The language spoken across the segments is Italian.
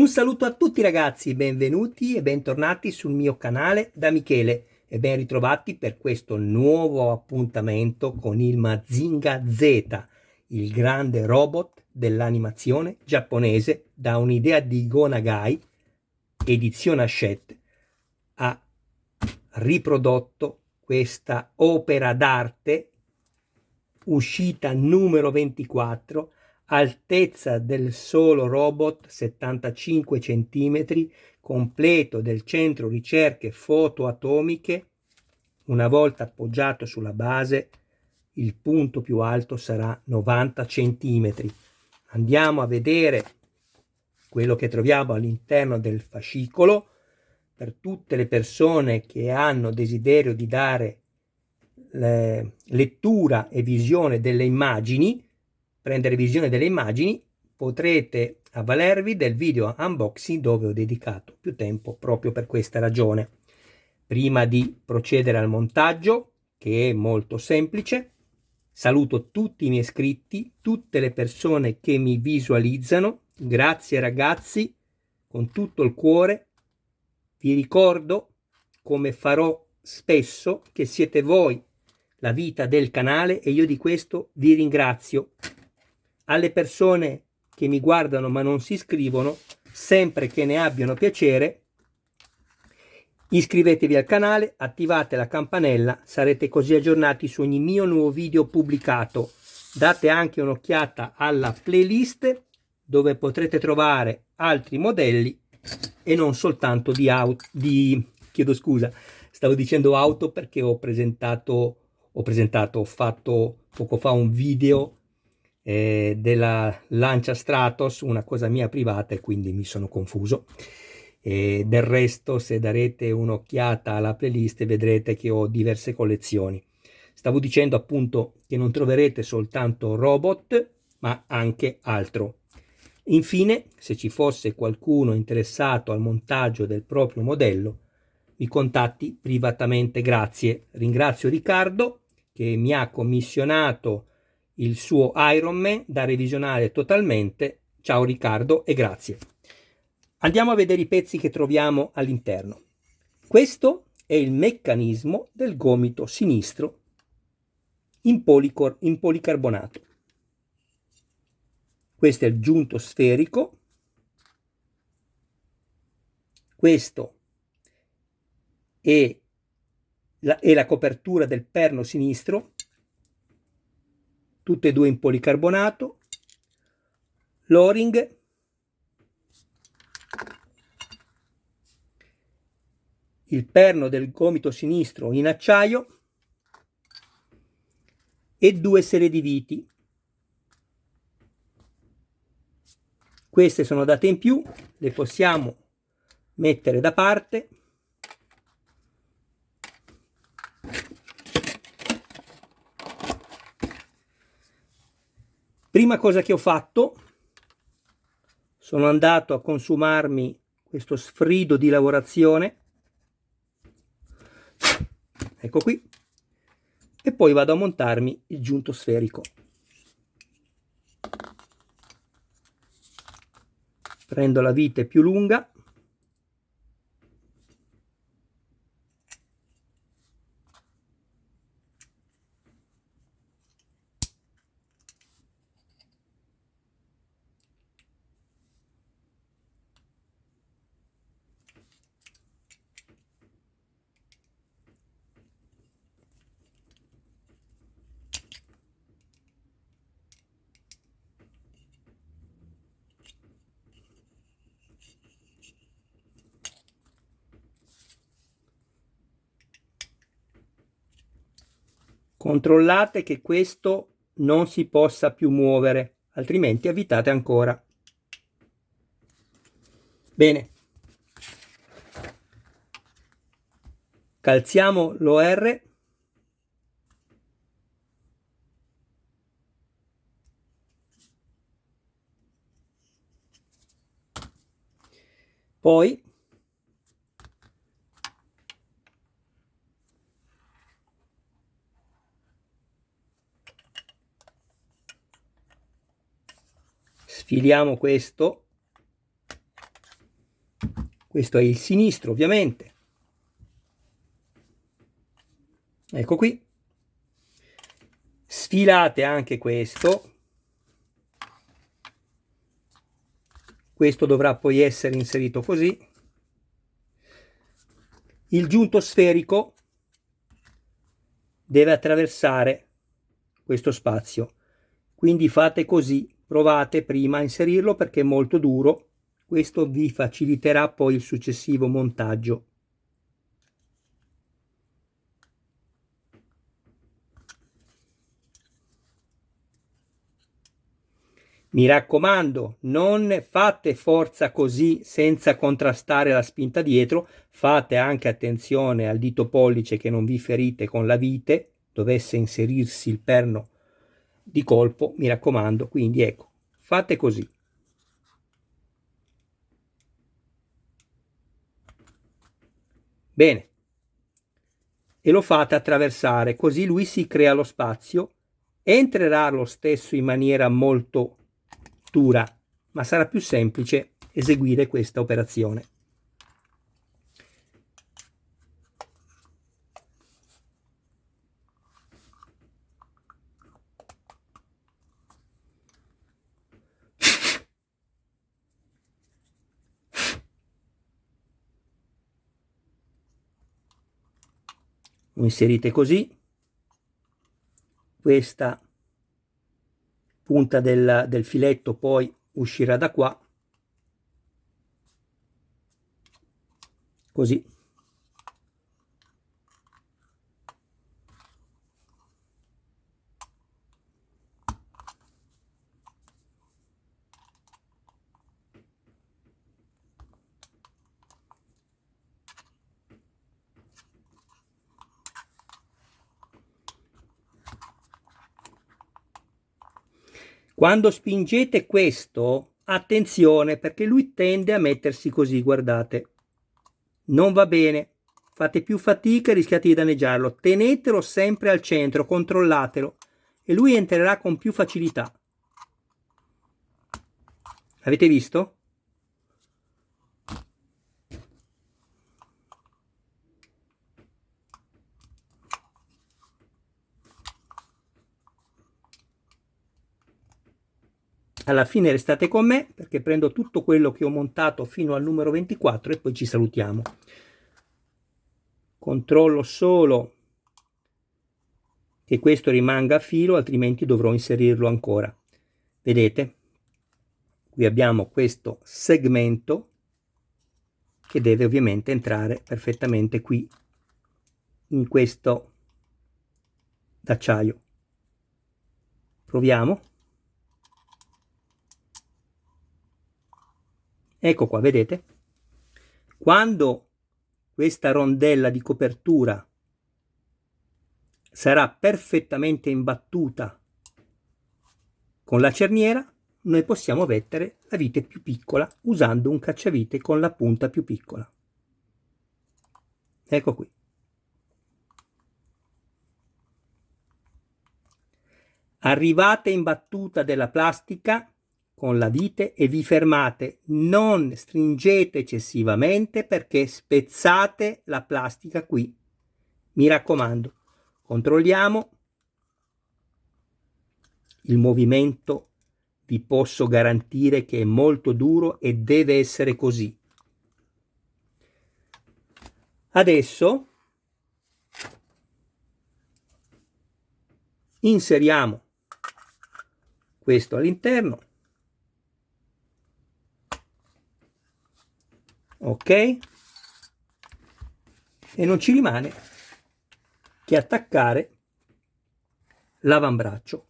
Un saluto a tutti ragazzi, benvenuti e bentornati sul mio canale da Michele e ben ritrovati per questo nuovo appuntamento con il Mazinga Z, il grande robot dell'animazione giapponese. Da un'idea di Go Nagai, edizione Hachette, ha riprodotto questa opera d'arte uscita numero 24, altezza del solo robot 75 cm, completo del centro ricerche fotoatomiche. Una volta appoggiato sulla base, il punto più alto sarà 90 cm. Andiamo a vedere quello che troviamo all'interno del fascicolo. Per tutte le persone che hanno desiderio di dare lettura e visione delle immagini, prendere visione delle immagini, potrete avvalervi del video unboxing dove ho dedicato più tempo proprio per questa ragione. Prima di procedere al montaggio, che è molto semplice, saluto tutti i miei iscritti, tutte le persone che mi visualizzano. Grazie ragazzi, con tutto il cuore. Vi ricordo, come farò spesso, che siete voi la vita del canale e io di questo vi ringrazio. Alle persone che mi guardano ma non si iscrivono, sempre che ne abbiano piacere, iscrivetevi al canale, attivate la campanella, sarete così aggiornati su ogni mio nuovo video pubblicato. Date anche un'occhiata alla playlist dove potrete trovare altri modelli e non soltanto chiedo scusa, stavo dicendo auto perché ho fatto poco fa un video della Lancia Stratos, una cosa mia privata, e quindi mi sono confuso. Del resto, se darete un'occhiata alla playlist vedrete che ho diverse collezioni. Stavo dicendo appunto che non troverete soltanto robot ma anche altro. Infine, se ci fosse qualcuno interessato al montaggio del proprio modello, mi contatti privatamente. Grazie. Ringrazio Riccardo che mi ha commissionato il suo Iron Man da revisionare totalmente. Ciao Riccardo e grazie. Andiamo a vedere i pezzi che troviamo all'interno. Questo è il meccanismo del gomito sinistro in policarbonato. Questo è il giunto sferico. Questo è la copertura del perno sinistro, tutte e due in policarbonato. L'O-ring, il perno del gomito sinistro in acciaio e due serie di viti. Queste sono date in più, le possiamo mettere da parte. Prima cosa che ho fatto, sono andato a consumarmi questo sfrido di lavorazione, ecco qui, e poi vado a montarmi il giunto sferico. Prendo la vite più lunga, controllate che questo non si possa più muovere, altrimenti avvitate ancora. Bene, calziamo l'OR, poi sfiliamo questo questo è il sinistro ovviamente, ecco qui, sfilate anche questo dovrà poi essere inserito così, il giunto sferico deve attraversare questo spazio, quindi fate così, provate prima a inserirlo perché è molto duro, questo vi faciliterà poi il successivo montaggio. Mi raccomando, non fate forza così senza contrastare la spinta dietro, fate anche attenzione al dito pollice che non vi ferite con la vite, dovesse inserirsi il perno di colpo, mi raccomando, quindi ecco, fate così. Bene, e lo fate attraversare, così lui si crea lo spazio, entrerà lo stesso in maniera molto dura, ma sarà più semplice eseguire questa operazione. Lo inserite così, questa punta del filetto poi uscirà da qua, così. Quando spingete questo, attenzione perché lui tende a mettersi così, guardate. Non va bene, fate più fatica e rischiate di danneggiarlo. Tenetelo sempre al centro, controllatelo e lui entrerà con più facilità. Avete visto? Alla fine restate con me perché prendo tutto quello che ho montato fino al numero 24 e poi ci salutiamo. Controllo solo che questo rimanga a filo, altrimenti dovrò inserirlo ancora. Vedete? Qui abbiamo questo segmento che deve ovviamente entrare perfettamente qui in questo d'acciaio. Proviamo. Ecco qua, vedete? Quando questa rondella di copertura sarà perfettamente imbattuta con la cerniera, noi possiamo mettere la vite più piccola usando un cacciavite con la punta più piccola. Ecco qui. Arrivate in battuta della plastica con la vite e vi fermate, non stringete eccessivamente perché spezzate la plastica qui. Mi raccomando, controlliamo il movimento, vi posso garantire che è molto duro e deve essere così. Adesso inseriamo questo all'interno, ok, e non ci rimane che attaccare l'avambraccio.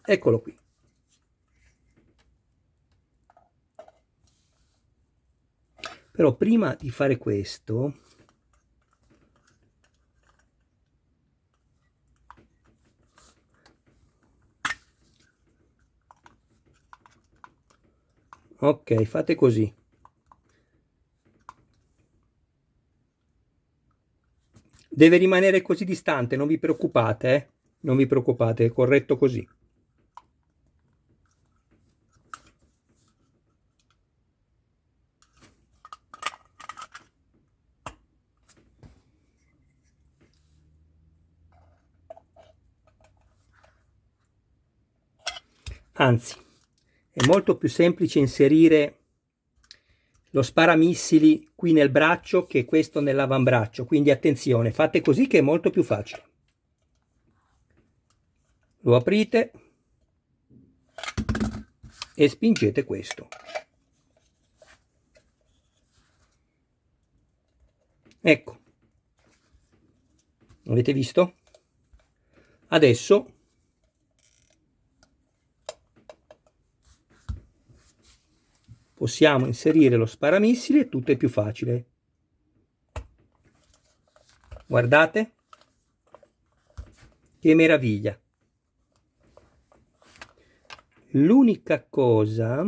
Eccolo qui. Però prima di fare questo ok, fate così. Deve rimanere così distante, non vi preoccupate, non vi preoccupate, è corretto così. Anzi, è molto più semplice inserire lo sparamissili qui nel braccio che questo nell'avambraccio, quindi attenzione, fate così che è molto più facile. Lo aprite e spingete questo. Ecco, avete visto? Adesso possiamo inserire lo sparamissili e tutto è più facile. Guardate, che meraviglia. L'unica cosa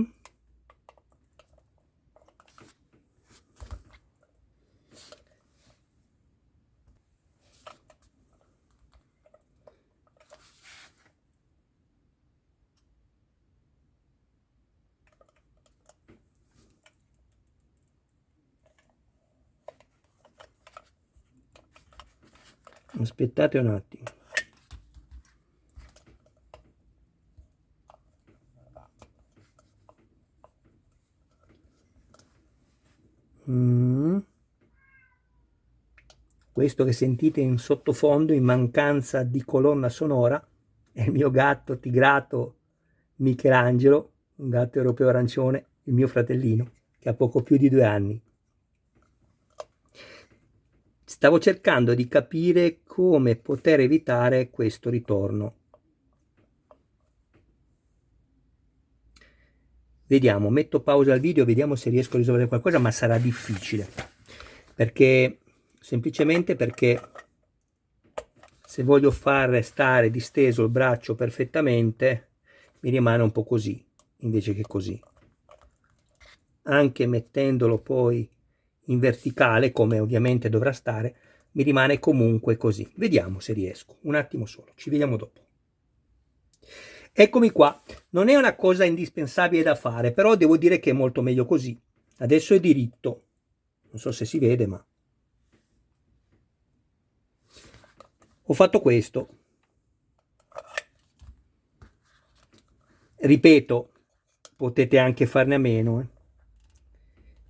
aspettate un attimo. Questo che sentite in sottofondo, in mancanza di colonna sonora, è il mio gatto tigrato Michelangelo, un gatto europeo arancione, il mio fratellino, che ha poco più di 2 anni. Stavo cercando di capire come poter evitare questo ritorno. Vediamo, metto pausa al video, vediamo se riesco a risolvere qualcosa, ma sarà difficile. Semplicemente perché se voglio far stare disteso il braccio perfettamente, mi rimane un po' così, invece che così. Anche mettendolo poi in verticale, come ovviamente dovrà stare, mi rimane comunque così. Vediamo se riesco, un attimo solo, ci vediamo dopo. Eccomi qua, non è una cosa indispensabile da fare, però devo dire che è molto meglio così. Adesso è diritto, non so se si vede, ma ho fatto questo. Ripeto, potete anche farne a meno.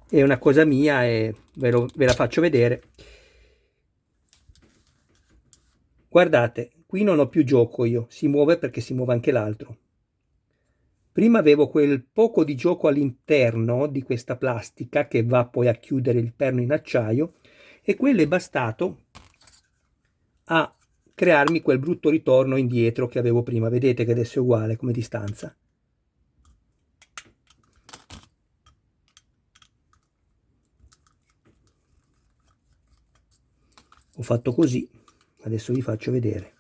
È una cosa mia e ve la faccio vedere. Guardate, qui non ho più gioco io, si muove perché si muove anche l'altro. Prima avevo quel poco di gioco all'interno di questa plastica che va poi a chiudere il perno in acciaio e quello è bastato a crearmi quel brutto ritorno indietro che avevo prima. Vedete che adesso è uguale come distanza. Ho fatto così, adesso vi faccio vedere.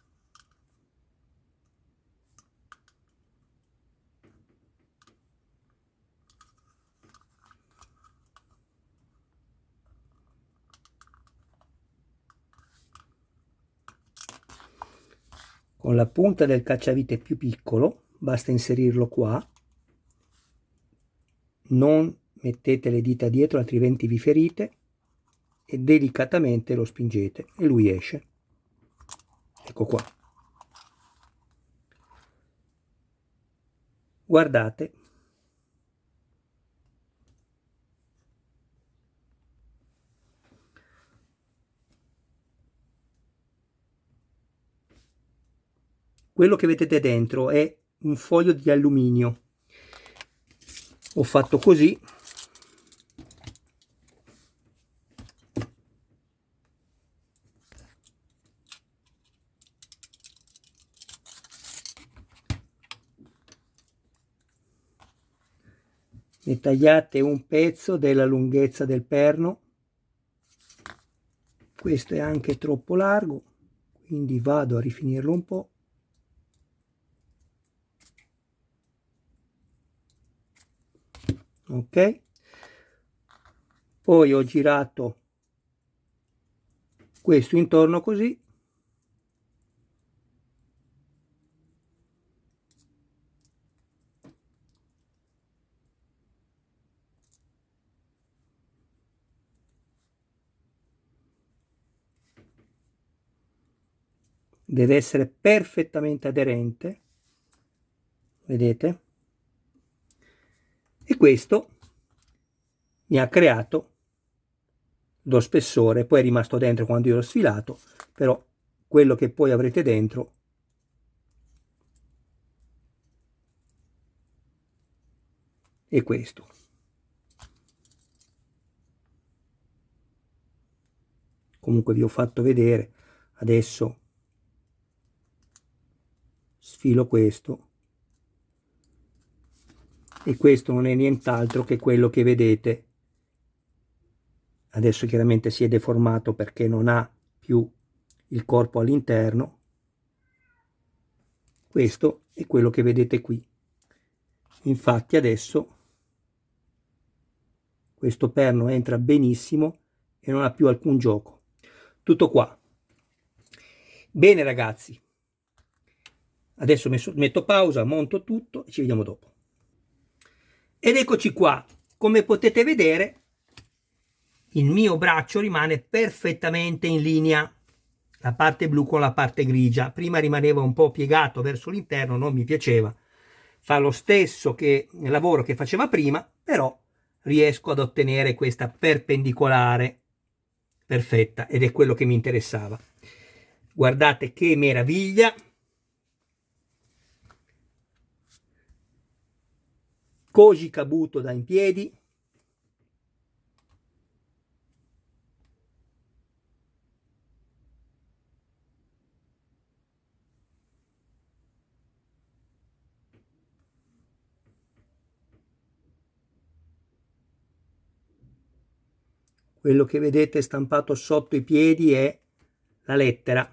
Con la punta del cacciavite più piccolo, basta inserirlo qua, non mettete le dita dietro altrimenti vi ferite, e delicatamente lo spingete e lui esce. Ecco qua. Guardate. Quello che vedete dentro è un foglio di alluminio. Ho fatto così. Ne tagliate un pezzo della lunghezza del perno. Questo è anche troppo largo, quindi vado a rifinirlo un po'. Ok, poi ho girato questo intorno così, deve essere perfettamente aderente, vedete? e questo mi ha creato lo spessore, poi è rimasto dentro quando io l'ho sfilato, però quello che poi avrete dentro è questo. Comunque vi ho fatto vedere, adesso sfilo questo e questo non è nient'altro che quello che vedete. Adesso chiaramente si è deformato perché non ha più il corpo all'interno. Questo è quello che vedete qui. Infatti adesso questo perno entra benissimo e non ha più alcun gioco. Tutto qua. Bene ragazzi, adesso metto pausa, monto tutto e ci vediamo dopo. Ed eccoci qua. Come potete vedere, il mio braccio rimane perfettamente in linea, la parte blu con la parte grigia. Prima rimaneva un po' piegato verso l'interno, non mi piaceva. Fa lo stesso lavoro che faceva prima, però riesco ad ottenere questa perpendicolare perfetta ed è quello che mi interessava. Guardate che meraviglia! Koji Kabuto da in piedi. Quello che vedete stampato sotto i piedi è la lettera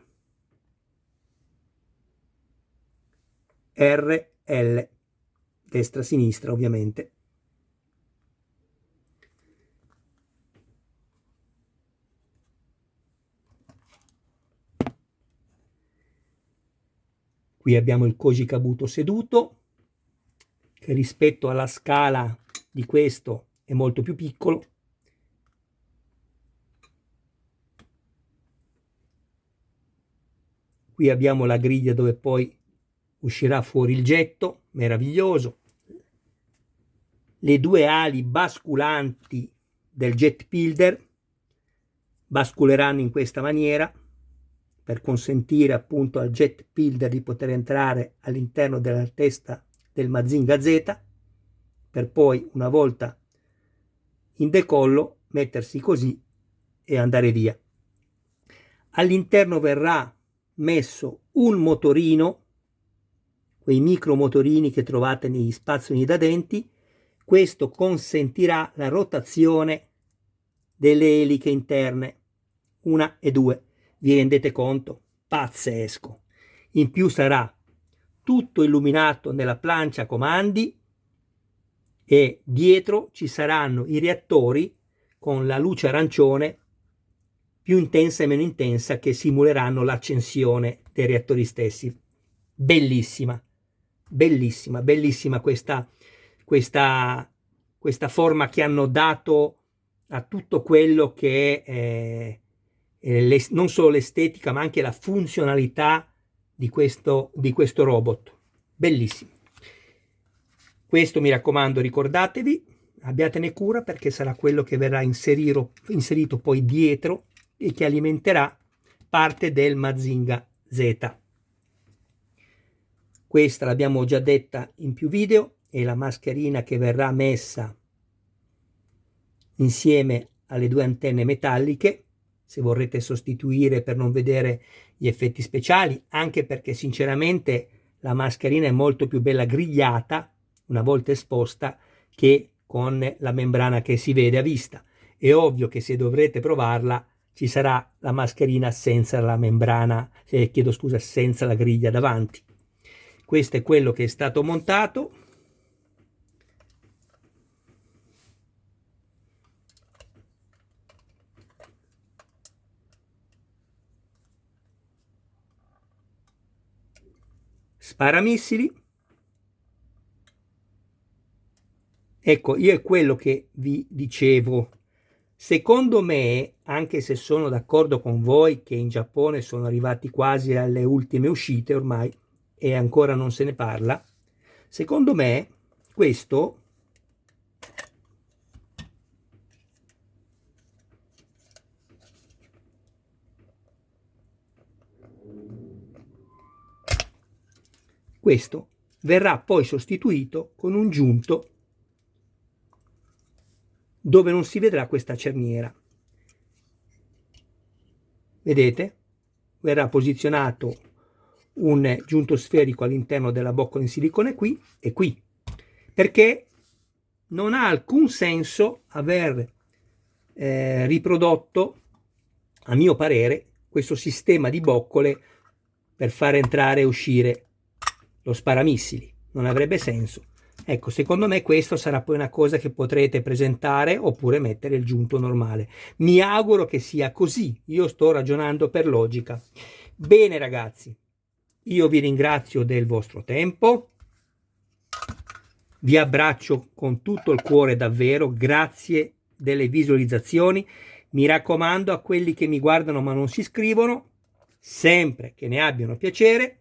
RL, destra-sinistra ovviamente. Qui abbiamo il Koji Kabuto seduto, che rispetto alla scala di questo è molto più piccolo. Qui abbiamo la griglia dove poi uscirà fuori il getto, meraviglioso. Le due ali basculanti del jet builder basculeranno in questa maniera per consentire appunto al jet builder di poter entrare all'interno della testa del Mazinga Z, per poi una volta in decollo mettersi così e andare via. All'interno verrà messo un motorino, quei micro motorini che trovate negli spazzoli da denti. Questo consentirà la rotazione delle eliche interne, 1 e 2. Vi rendete conto? Pazzesco! In più sarà tutto illuminato nella plancia comandi e dietro ci saranno i reattori con la luce arancione più intensa e meno intensa che simuleranno l'accensione dei reattori stessi. Bellissima, bellissima, bellissima questa forma che hanno dato a tutto quello che è non solo l'estetica ma anche la funzionalità di questo robot. Bellissimo. Questo mi raccomando, ricordatevi, abbiatene cura perché sarà quello che verrà inserito poi dietro e che alimenterà parte del Mazinga Z. Questa l'abbiamo già detta in più video, è la mascherina che verrà messa insieme alle due antenne metalliche, se vorrete sostituire per non vedere gli effetti speciali, anche perché sinceramente la mascherina è molto più bella grigliata una volta esposta che con la membrana che si vede a vista. È ovvio che se dovrete provarla ci sarà la mascherina senza la membrana, senza la griglia davanti. Questo è quello che è stato montato. Sparamissili. Ecco, io è quello che vi dicevo. Secondo me, anche se sono d'accordo con voi che in Giappone sono arrivati quasi alle ultime uscite ormai e ancora non se ne parla, secondo me questo questo verrà poi sostituito con un giunto dove non si vedrà questa cerniera. Vedete? Verrà posizionato un giunto sferico all'interno della boccola in silicone qui e qui, perché non ha alcun senso aver riprodotto, a mio parere, questo sistema di boccole per far entrare e uscire lo sparamissili. Non avrebbe senso. Ecco, secondo me questo sarà poi una cosa che potrete presentare oppure mettere il giunto normale. Mi auguro che sia così. Io sto ragionando per logica. Bene ragazzi, io vi ringrazio del vostro tempo. Vi abbraccio con tutto il cuore davvero. Grazie delle visualizzazioni. Mi raccomando a quelli che mi guardano ma non si iscrivono, sempre che ne abbiano piacere,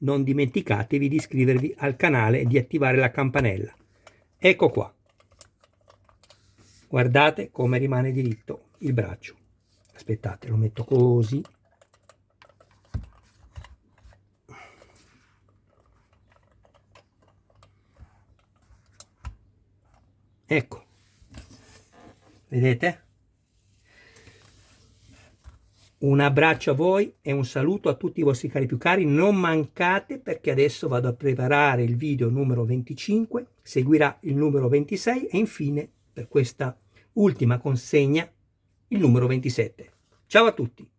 non dimenticatevi di iscrivervi al canale e di attivare la campanella. Ecco qua. Guardate come rimane diritto il braccio. Aspettate, lo metto così. Ecco. Vedete? Un abbraccio a voi e un saluto a tutti i vostri cari più cari. Non mancate, perché adesso vado a preparare il video numero 25, seguirà il numero 26 e infine, per questa ultima consegna, il numero 27. Ciao a tutti!